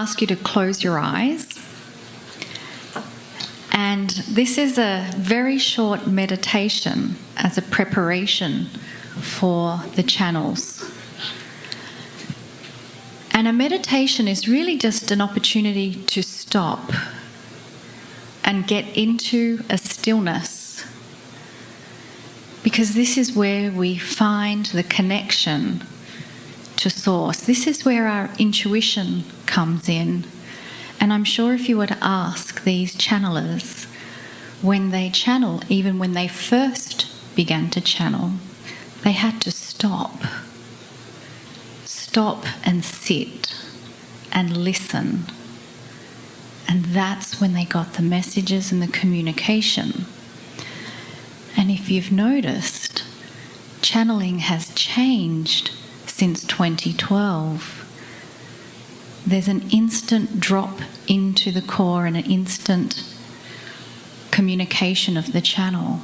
ask you to close your eyes. And this is a very short meditation as a preparation for the channels. And a meditation is really just an opportunity to stop and get into a stillness, because this is where we find the connection to Source. This is where our intuition comes in. And I'm sure if you were to ask these channelers when they channel, even when they first began to channel, they had to stop and sit and listen. And that's when they got the messages and the communication. And if you've noticed, channeling has changed since 2012. There's an instant drop into the core and an instant communication of the channel.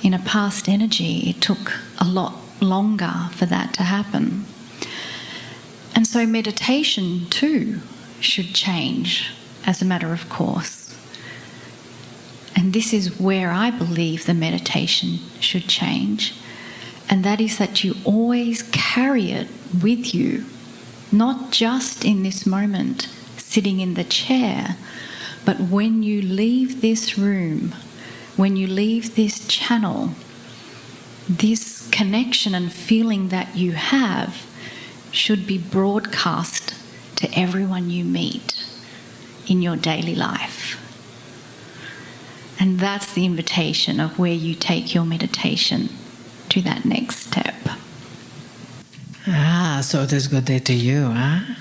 In a past energy, it took a lot longer for that to happen. And so meditation too should change as a matter of course. And this is where I believe the meditation should change. And that is that you always carry it with you, not just in this moment, sitting in the chair, but when you leave this room, when you leave this channel, this connection and feeling that you have should be broadcast to everyone you meet in your daily life. And that's the invitation of where you take your meditation to that next step. So it is good day to you, huh?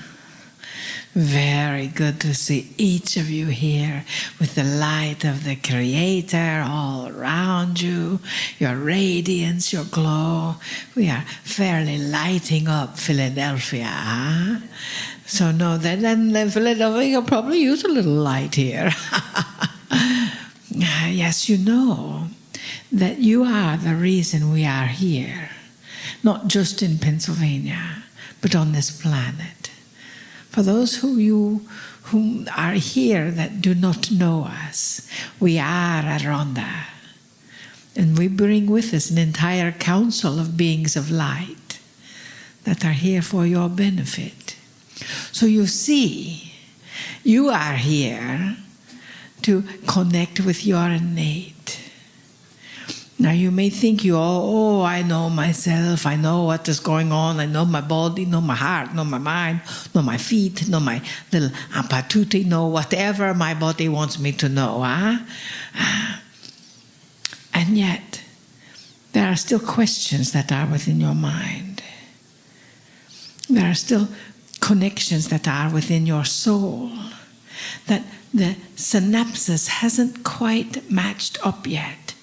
Very good to see each of you here with the light of the Creator all around you, your radiance, your glow. We are fairly lighting up Philadelphia, huh? So know that in Philadelphia you'll probably use a little light here. Yes, you know that you are the reason we are here, not just in Pennsylvania, but on this planet. For those who are here that do not know us, we are Aronda. And we bring with us an entire council of beings of light that are here for your benefit. So you see, you are here to connect with your innate. Now you may think I know myself, I know what is going on, I know my body, know my heart, know my mind, know my feet, know my little apatuti, know whatever my body wants me to know. And yet, there are still questions that are within your mind. There are still connections that are within your soul, that the synapses hasn't quite matched up yet.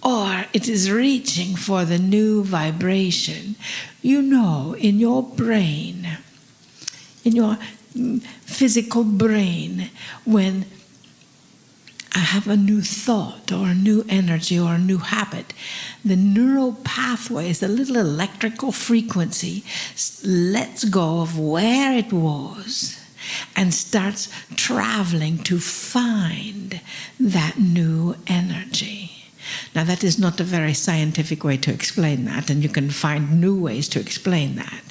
Or it is reaching for the new vibration. You know, in your brain, in your physical brain, when I have a new thought or a new energy or a new habit, the neural pathways, the little electrical frequency, lets go of where it was and starts traveling to find that new energy. Now that is not a very scientific way to explain that, and you can find new ways to explain that.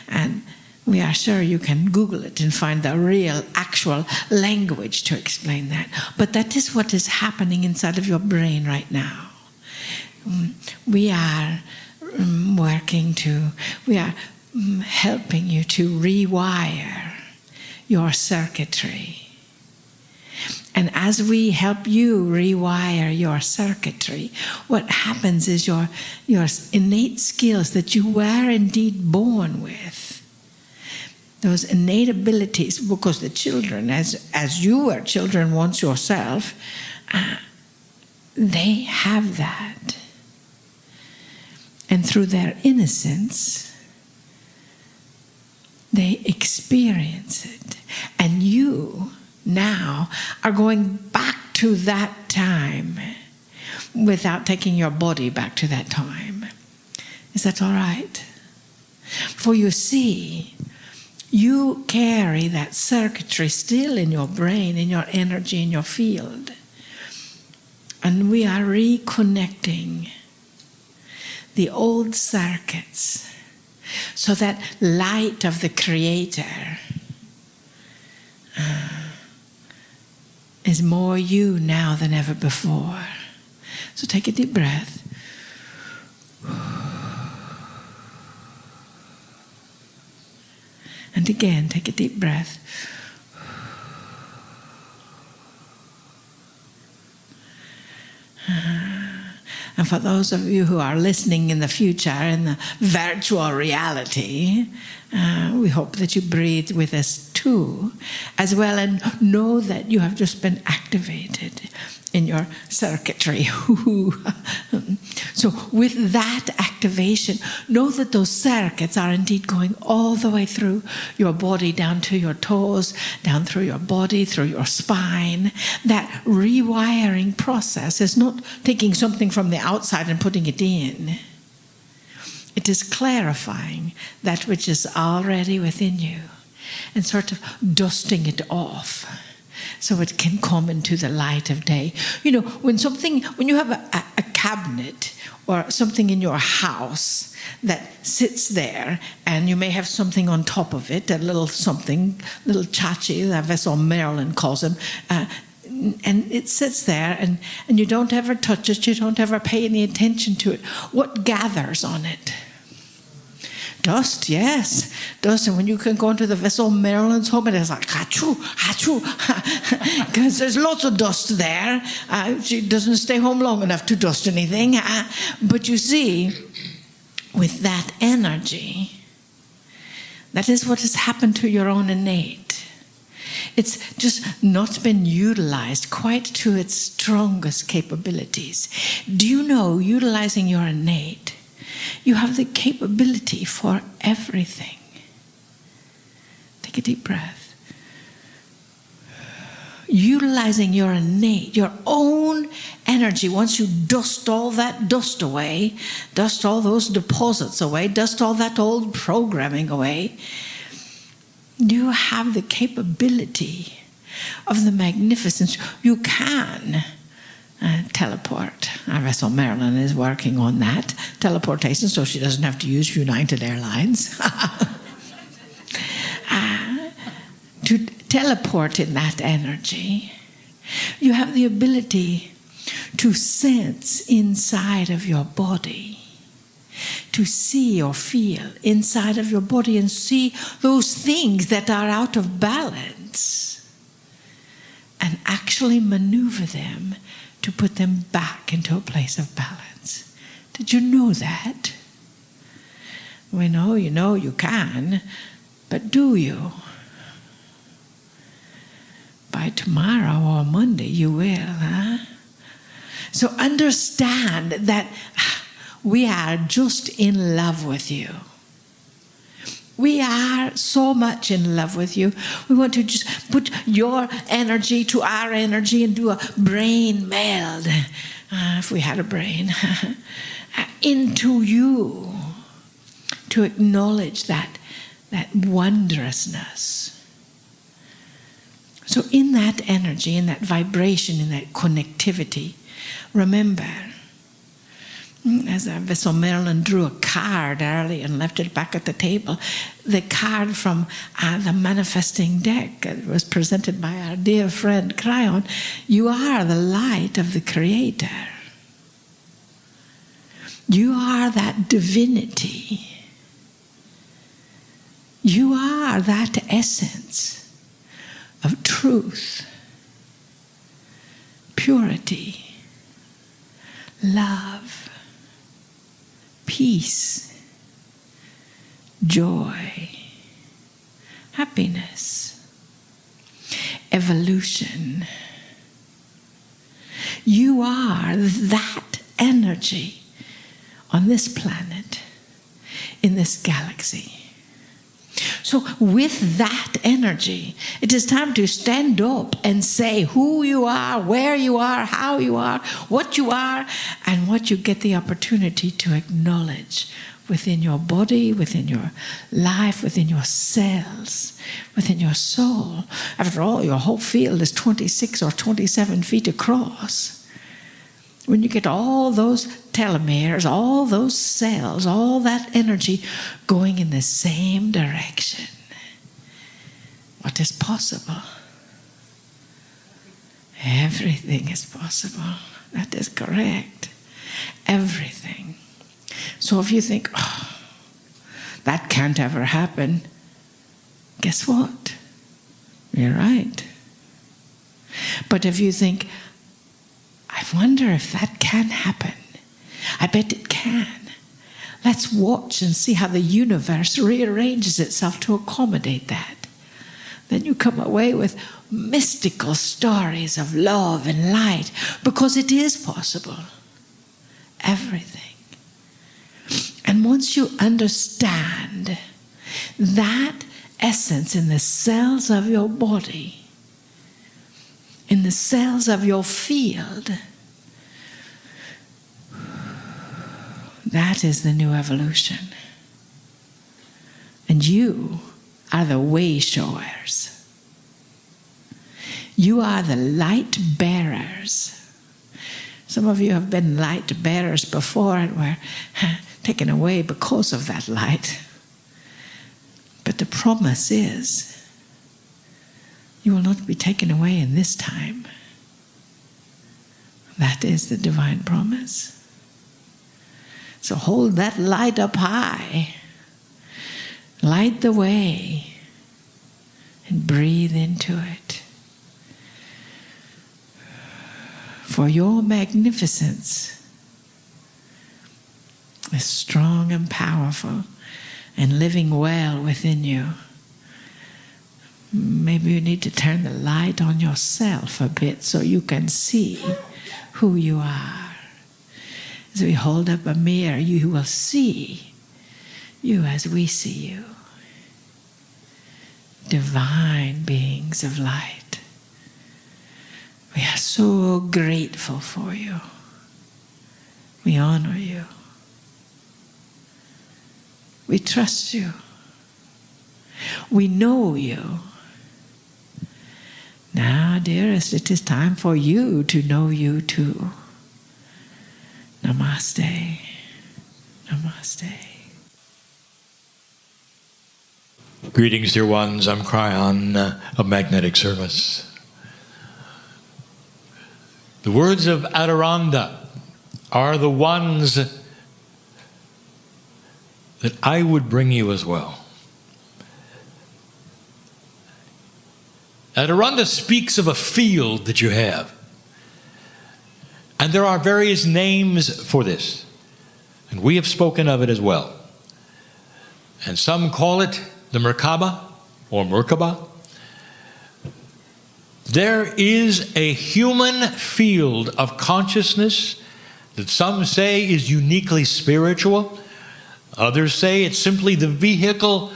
And we are sure you can Google it and find the real, actual language to explain that. But that is what is happening inside of your brain right now. We are helping you to rewire your circuitry. And as we help you rewire your circuitry, what happens is your innate skills that you were indeed born with, those innate abilities, because the children, as you were children once yourself, they have that. And through their innocence, they experience it. And you now are going back to that time without taking your body back to that time. Is that all right? For you see, You carry that circuitry still in your brain, in your energy, in your field. And we are reconnecting the old circuits so that light of the Creator is more you now than ever before. So take a deep breath. And again, take a deep breath. And for those of you who are listening in the future, in the virtual reality, we hope that you breathe with us too, as well, and know that you have just been activated in your circuitry. So with that activation, know that those circuits are indeed going all the way through your body, down to your toes, down through your body, through your spine. That rewiring process is not taking something from the outside and putting it in. It is clarifying that which is already within you and sort of dusting it off so it can come into the light of day. You know, when you have a cabinet or something in your house that sits there, and you may have something on top of it, a little something, little chachi, that's what Marilyn calls them, and it sits there, and you don't ever touch it, you don't ever pay any attention to it. What gathers on it? Dust, yes, dust. And when you can go into the vessel Marilyn's home, it is like achoo, achoo, because there's lots of dust there. She doesn't stay home long enough to dust anything. But you see, with that energy, that is what has happened to your own innate. It's just not been utilized quite to its strongest capabilities. Do you know, utilizing your innate, you have the capability for everything. Take a deep breath. Utilizing your innate, your own energy, once you dust all that dust away, dust all those deposits away, dust all that old programming away, you have the capability of the magnificence. You can teleport. I vessel Marilyn is working on that teleportation, so she doesn't have to use United Airlines. To teleport in that energy, you have the ability to sense inside of your body, to see or feel inside of your body and see those things that are out of balance and actually maneuver them to put them back into a place of balance. Did you know that? We know you can, but do you? By tomorrow or Monday you will, huh? So understand that we are just in love with you. We are so much in love with you. We want to just put your energy to our energy and do a brain meld, if we had a brain, into you, to acknowledge that wondrousness. So in that energy, in that vibration, in that connectivity, remember, as our vessel Marilyn drew a card early and left it back at the table, the card from the manifesting deck was presented by our dear friend Kryon. You are the light of the Creator. You are that divinity. You are that essence of truth, purity, love, peace, joy, happiness, evolution. You are that energy on this planet, in this galaxy. So with that energy, it is time to stand up and say who you are, where you are, how you are, what you are, and what you get the opportunity to acknowledge within your body, within your life, within your cells, within your soul. After all, your whole field is 26 or 27 feet across. When you get all those telomeres, all those cells, all that energy going in the same direction, what is possible? Everything is possible. That is correct. Everything. So if you think, oh, that can't ever happen, guess what? You're right. But if you think, I wonder if that can happen, I bet it can. Let's watch and see how the universe rearranges itself to accommodate that. Then you come away with mystical stories of love and light, because it is possible. Everything. And once you understand that essence in the cells of your body, in the cells of your field, that is the new evolution. And you are the way showers. You are the light bearers. Some of you have been light bearers before and were taken away because of that light. But the promise is, you will not be taken away in this time. That is the divine promise. So hold that light up high. Light the way and breathe into it. For your magnificence is strong and powerful and living well within you. Maybe you need to turn the light on yourself a bit so you can see who you are. As we hold up a mirror, you will see you as we see you. Divine beings of light. We are so grateful for you. We honor you. We trust you. We know you. Now, dearest, it is time for you to know you too. Namaste. Namaste. Greetings, dear ones. I'm Kryon of Magnetic Service. The words of Adirondha are the ones that I would bring you as well. Adirondha speaks of a field that you have. And there are various names for this. And we have spoken of it as well. And some call it the Merkaba or Merkaba. There is a human field of consciousness that some say is uniquely spiritual. Others say it's simply the vehicle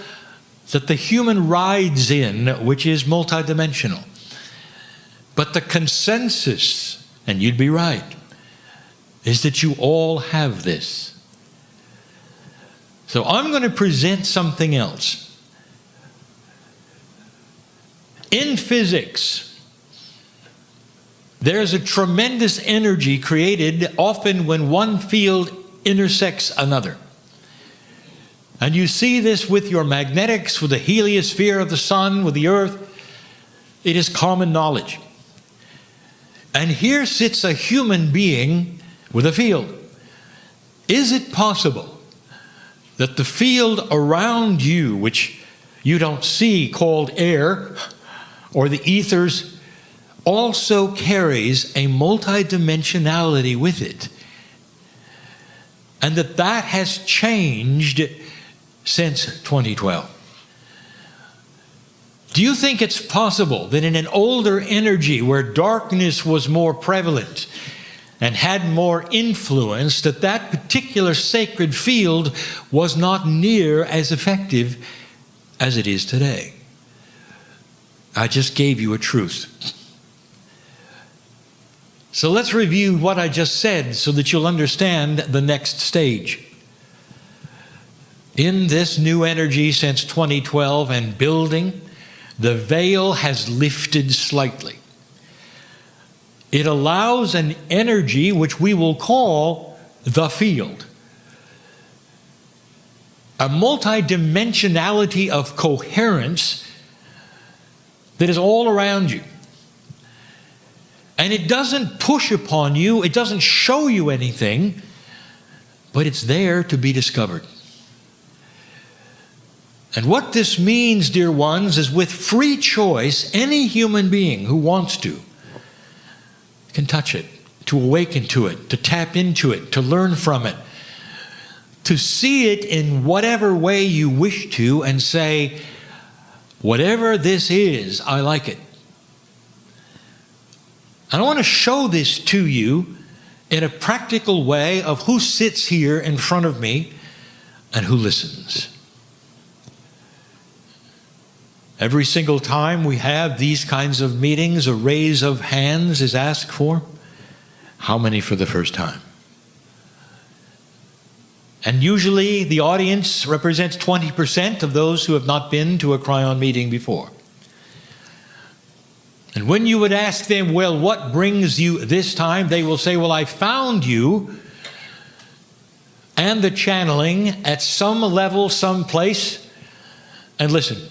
that the human rides in, which is multidimensional. But the consensus, and you'd be right, is that you all have this. So I'm going to present something else. In physics, there's a tremendous energy created often when one field intersects another. And you see this with your magnetics, with the heliosphere of the sun, with the earth. It is common knowledge. And here sits a human being with a field. Is it possible that the field around you, which you don't see, called air, or the ethers, also carries a multidimensionality with it? And that has changed since 2012. Do you think it's possible that in an older energy where darkness was more prevalent and had more influence, that particular sacred field was not near as effective as it is today? I just gave you a truth. So let's review what I just said so that you'll understand the next stage. In this new energy since 2012 and building, the veil has lifted slightly. It allows an energy which we will call the field. A multidimensionality of coherence that is all around you. And it doesn't push upon you, it doesn't show you anything, but it's there to be discovered. And what this means, dear ones, is with free choice, any human being who wants to can touch it, to awaken to it, to tap into it, to learn from it, to see it in whatever way you wish to and say, whatever this is, I like it. And I want to show this to you in a practical way of who sits here in front of me and who listens. Every single time we have these kinds of meetings, a raise of hands is asked for. How many for the first time? And usually the audience represents 20% of those who have not been to a Kryon meeting before. And when you would ask them, well, what brings you this time? They will say, well, I found you and the channeling at some level, some place. And listen.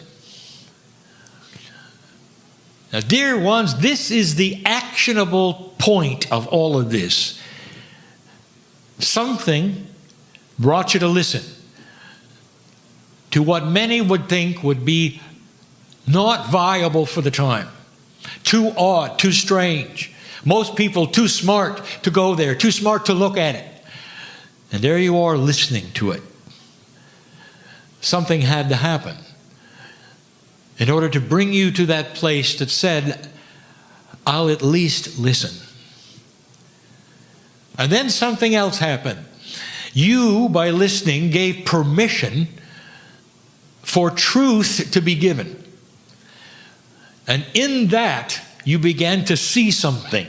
Now, dear ones, this is the actionable point of all of this. Something brought you to listen to what many would think would be not viable for the time. Too odd, too strange. Most people too smart to go there, too smart to look at it. And there you are listening to it. Something had to happen in order to bring you to that place that said, I'll at least listen. And then something else happened. You, by listening, gave permission for truth to be given. And in that, you began to see something.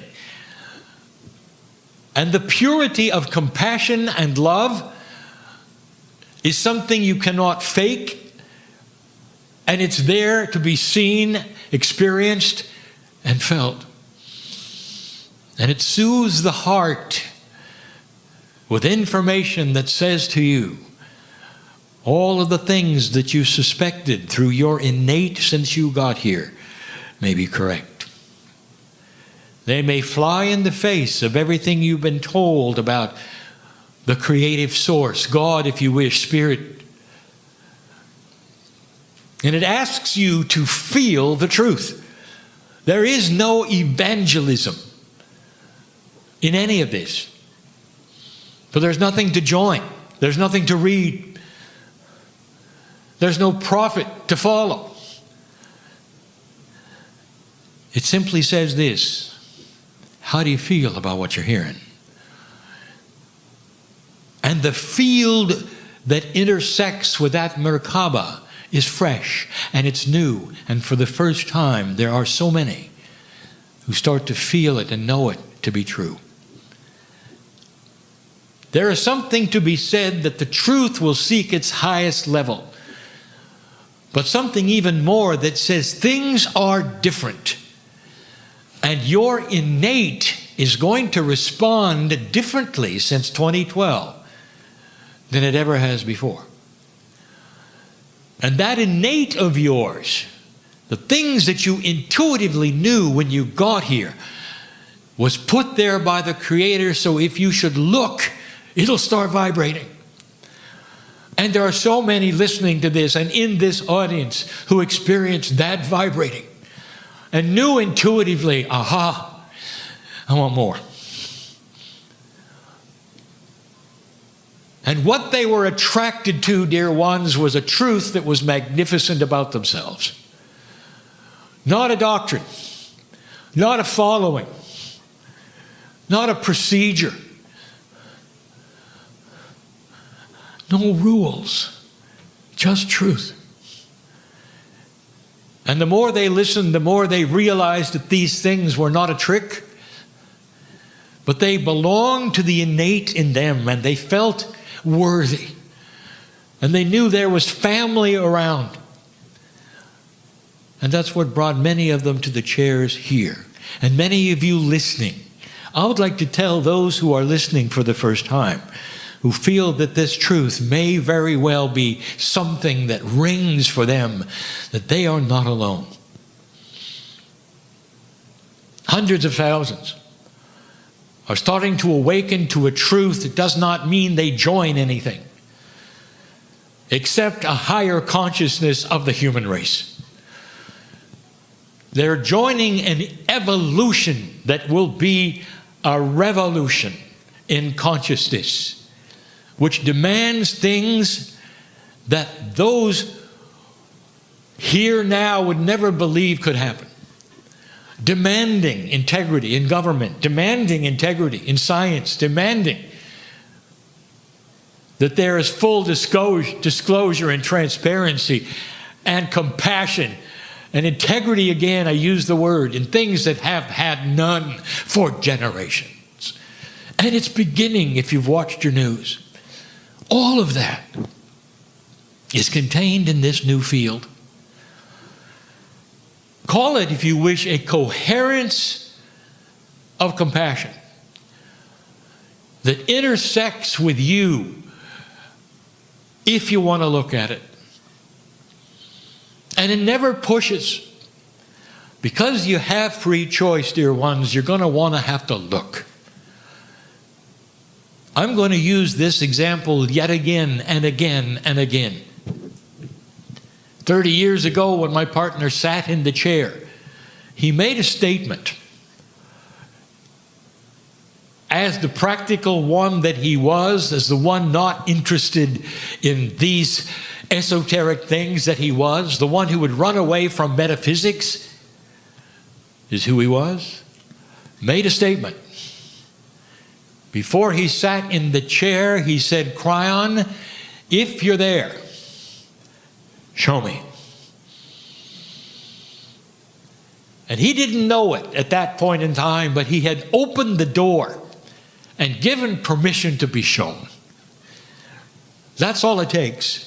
And the purity of compassion and love is something you cannot fake. And it's there to be seen, experienced, and felt. And it soothes the heart with information that says to you, all of the things that you suspected through your innate since you got here may be correct. They may fly in the face of everything you've been told about the creative source, God, if you wish, Spirit. And it asks you to feel the truth. There is no evangelism in any of this. For there's nothing to join. There's nothing to read. There's no prophet to follow. It simply says this: how do you feel about what you're hearing? And the field that intersects with that Merkaba is fresh and it's new. And for the first time, there are so many who start to feel it and know it to be true. There is something to be said that the truth will seek its highest level. But something even more that says things are different. And your innate is going to respond differently since 2012 than it ever has before. And that innate of yours, the things that you intuitively knew when you got here, was put there by the Creator, so if you should look, it'll start vibrating. And there are so many listening to this and in this audience who experienced that vibrating and knew intuitively, aha, I want more. And what they were attracted to, dear ones, was a truth that was magnificent about themselves. Not a doctrine, not a following, not a procedure, no rules, just truth. And the more they listened, the more they realized that these things were not a trick, but they belonged to the innate in them, and they felt worthy. And they knew there was family around. And that's what brought many of them to the chairs here. And many of you listening, I would like to tell those who are listening for the first time, who feel that this truth may very well be something that rings for them, that they are not alone. Hundreds of thousands are starting to awaken to a truth that does not mean they join anything except a higher consciousness of the human race. They're joining an evolution that will be a revolution in consciousness, which demands things that those here now would never believe could happen. Demanding integrity in government, demanding integrity in science, demanding that there is full disclosure and transparency and compassion and integrity, again, I use the word, in things that have had none for generations. And it's beginning, if you've watched your news. All of that is contained in this new field. Call it, if you wish, a coherence of compassion that intersects with you, if you want to look at it. And it never pushes. Because you have free choice, dear ones, you're going to want to have to look. I'm going to use this example yet again and again and again. 30 years ago, when my partner sat in the chair, he made a statement. As the practical one that he was, as the one not interested in these esoteric things that he was, the one who would run away from metaphysics, is who he was, made a statement. Before he sat in the chair, he said, "Kryon, if you're there, show me." And he didn't know it at that point in time, but he had opened the door and given permission to be shown. That's all it takes.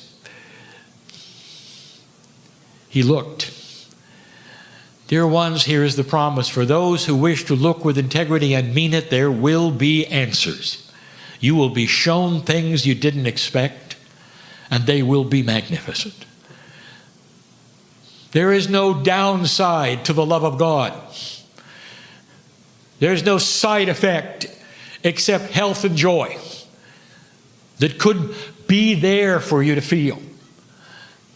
He looked. Dear ones, here is the promise. For those who wish to look with integrity and mean it, there will be answers. You will be shown things you didn't expect, and they will be magnificent. There is no downside to the love of God. There's no side effect except health and joy that could be there for you to feel.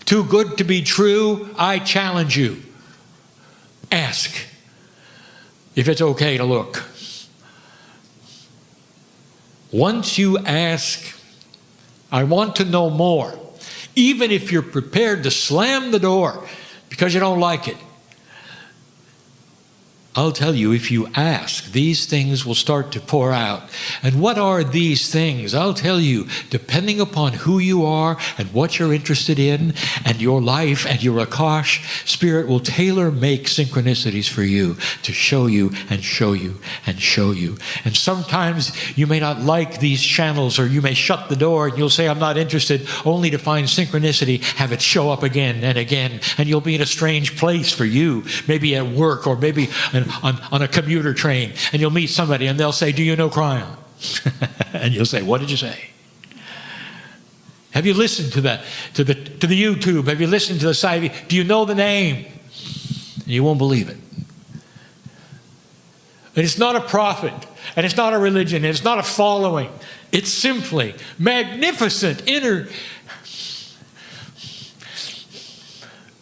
Too good to be true, I challenge you. Ask if it's okay to look. Once you ask, I want to know more, even if you're prepared to slam the door because you don't like it, I'll tell you, if you ask, these things will start to pour out. And what are these things? I'll tell you, depending upon who you are and what you're interested in and your life and your Akash, Spirit will tailor-make synchronicities for you to show you and show you and show you. And sometimes you may not like these channels, or you may shut the door and you'll say, I'm not interested, only to find synchronicity, have it show up again and again. And you'll be in a strange place for you, maybe at work or maybe on a commuter train, and you'll meet somebody and they'll say, do you know Kryon? And you'll say, what did you say? Have you listened to the YouTube? Have you listened to the site? Do you know the name? And you won't believe it. And it's not a prophet, and it's not a religion, and it's not a following. It's simply magnificent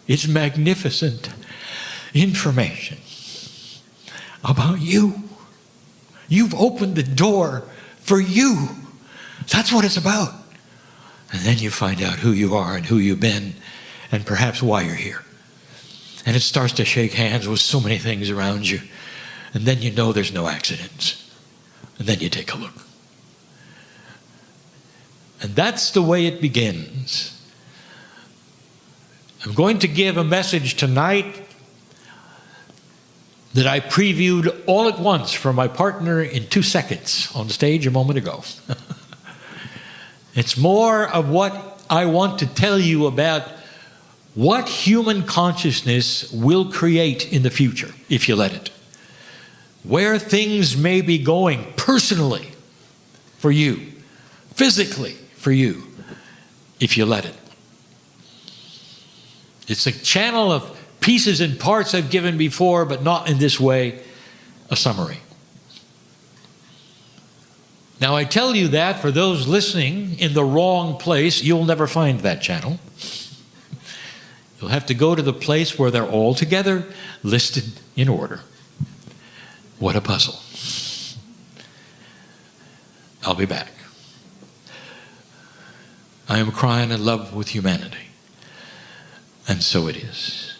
it's magnificent information about you. You've opened the door for you. That's what it's about. And then you find out who you are and who you've been and perhaps why you're here. And it starts to shake hands with so many things around you. And then you know there's no accidents. And then you take a look. And that's the way it begins. I'm going to give a message tonight that I previewed all at once for my partner in 2 seconds on stage a moment ago. It's more of what I want to tell you about what human consciousness will create in the future, if you let it. Where things may be going personally for you, physically for you, if you let it. It's a channel of pieces and parts I've given before, but not in this way, a summary. Now, I tell you that for those listening in the wrong place, you'll never find that channel. You'll have to go to the place where they're all together, listed in order. What a puzzle. I'll be back. I am Kryon in love with humanity. And so it is.